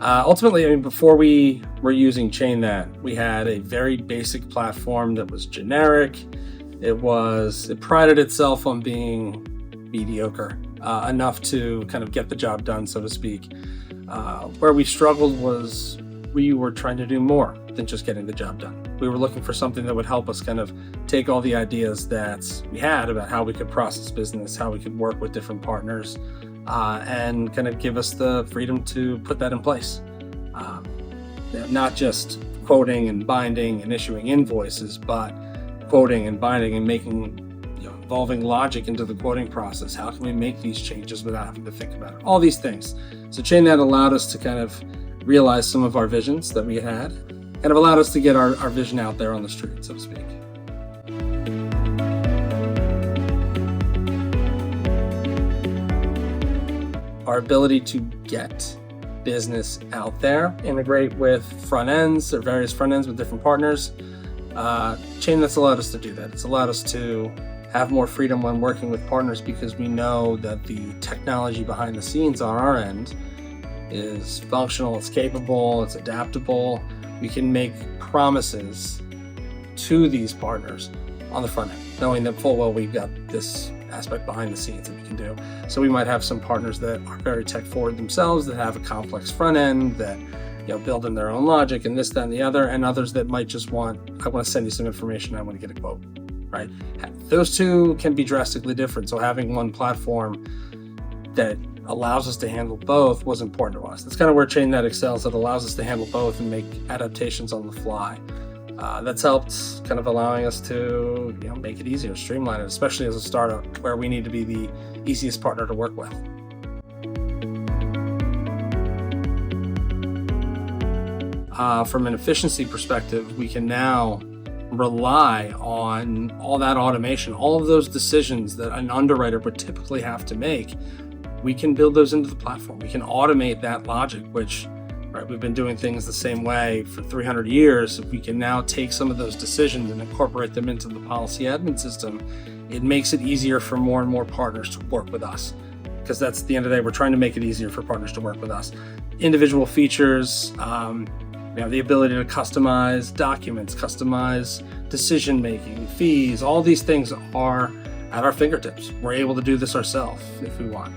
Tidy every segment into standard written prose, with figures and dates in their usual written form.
Ultimately, I mean, before we were using ChainThat, we had a very basic platform that was generic. It prided itself on being mediocre, enough to kind of get the job done, so to speak. Where we struggled was we were trying to do more than just getting the job done. We were looking for something that would help us kind of take all the ideas that we had about how we could process business, how we could work with different partners, and kind of give us the freedom to put that in place. Not just quoting and binding and issuing invoices, but quoting and binding and making, involving logic into the quoting process. How can we make these changes without having to think about it? All these things. So ChainThat allowed us to kind of realize some of our visions that we had, kind of allowed us to get our vision out there on the street, so to speak. Our ability to get business out there, integrate with front ends or various front ends with different partners. ChainThat's allowed us to do that. It's allowed us to have more freedom when working with partners because we know that the technology behind the scenes on our end is functional, it's capable, it's adaptable. We can make promises to these partners on the front end, knowing that full well we've got this aspect behind the scenes that we can do. So we might have some partners that are very tech forward themselves, that have a complex front end, that build in their own logic and this, that, and the other, and others that might just I want to send you some information, I want to get a quote, right? Those two can be drastically different. So having one platform that allows us to handle both was important to us. That's kind of where ChainThat excels. It allows us to handle both and make adaptations on the fly. That's helped kind of allowing us to make it easier, streamline it, especially as a startup where we need to be the easiest partner to work with. From an efficiency perspective, we can now rely on all that automation, all of those decisions that an underwriter would typically have to make. We can build those into the platform. We can automate that logic, which we've been doing things the same way for 300 years. If we can now take some of those decisions and incorporate them into the policy admin system, it makes it easier for more and more partners to work with us. Because that's, at the end of the day, we're trying to make it easier for partners to work with us. Individual features, the ability to customize documents, customize decision-making, fees, all these things are at our fingertips. We're able to do this ourselves if we want.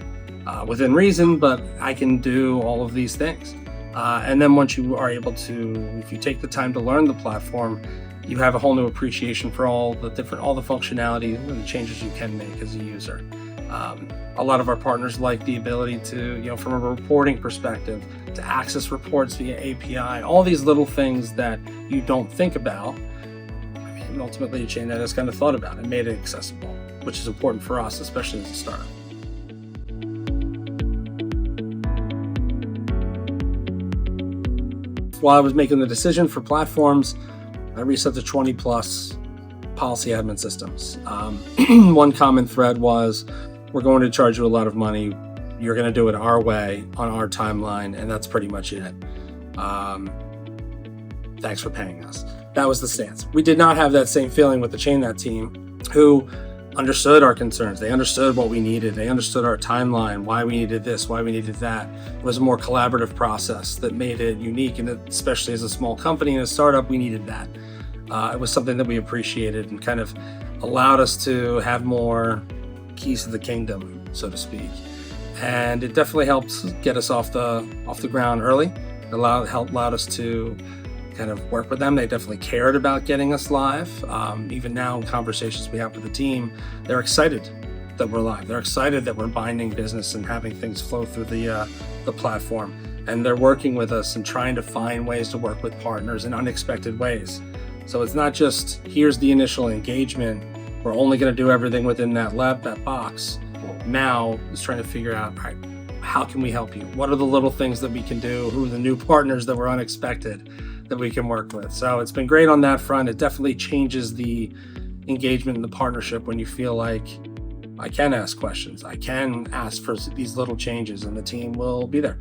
Within reason, but I can do all of these things. And then once you are able to, if you take the time to learn the platform, you have a whole new appreciation for all the functionality and the changes you can make as a user. A lot of our partners like the ability to, from a reporting perspective, to access reports via API, all these little things that you don't think about. And ultimately, ChainThat has kind of thought about and made it accessible, which is important for us, especially as a startup. While I was making the decision for platforms, I reset to 20 plus policy admin systems. One common thread was, we're going to charge you a lot of money. You're going to do it our way on our timeline, and that's pretty much it. Thanks for paying us. That was the stance. We did not have that same feeling with the ChainThat team, who understood our concerns. They understood what we needed. They understood our timeline, why we needed this, why we needed that. It was a more collaborative process that made it unique, and especially as a small company and a startup, we needed that. It was something that we appreciated and kind of allowed us to have more keys to the kingdom, so to speak. And it definitely helped get us off the ground early. It allowed us to kind of work with them. They definitely cared about getting us live. Even now in conversations we have with the team, they're excited that we're live. They're excited that we're binding business and having things flow through the platform. And they're working with us and trying to find ways to work with partners in unexpected ways. So it's not just, here's the initial engagement, we're only going to do everything within that box. Now it's trying to figure out, all right, how can we help you? What are the little things that we can do? Who are the new partners that were unexpected that we can work with? So it's been great on that front. It definitely changes the engagement and the partnership when you feel like I can ask questions. I can ask for these little changes and the team will be there.